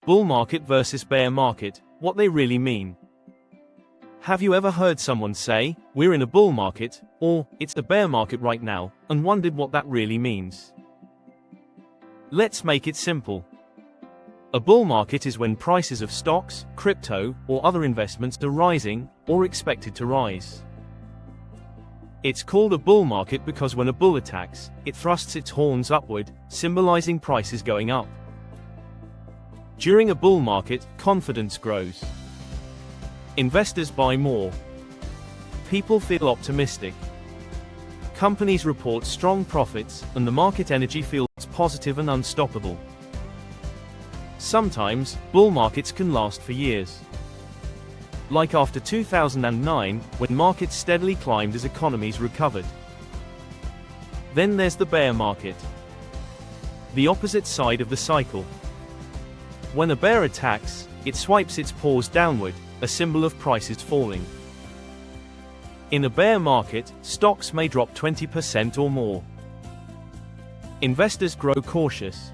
Bull market versus bear market, what they really mean. Have you ever heard someone say, "We're in a bull market," or "It's a bear market right now," and wondered what that really means? Let's make it simple. A bull market is when prices of stocks, crypto, or other investments are rising, or expected to rise. It's called a bull market because when a bull attacks, it thrusts its horns upward, symbolizing prices going up. During a bull market, confidence grows. Investors buy more. People feel optimistic. Companies report strong profits, and the market energy feels positive and unstoppable. Sometimes, bull markets can last for years. Like after 2009, when markets steadily climbed as economies recovered. Then there's the bear market. The opposite side of the cycle. When a bear attacks, it swipes its paws downward, a symbol of prices falling. In a bear market, stocks may drop 20% or more. Investors grow cautious.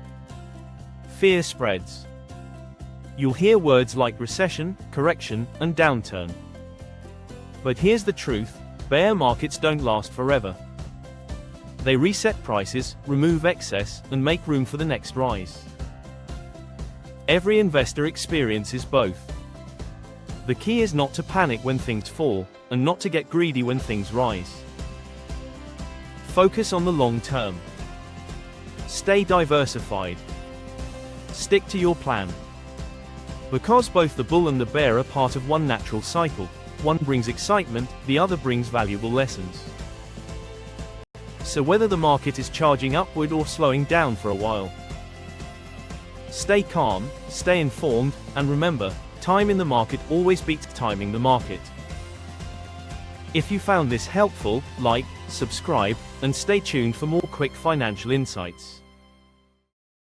Fear spreads. You'll hear words like recession, correction, and downturn. But here's the truth: bear markets don't last forever. They reset prices, remove excess, and make room for the next rise. Every investor experiences both. The key is not to panic when things fall, and not to get greedy when things rise. Focus on the long term. Stay diversified. Stick to your plan. Because both the bull and the bear are part of one natural cycle, one brings excitement, the other brings valuable lessons. So whether the market is charging upward or slowing down for a while, stay calm, stay informed, and remember, time in the market always beats timing the market. If you found this helpful, like, subscribe, and stay tuned for more quick financial insights.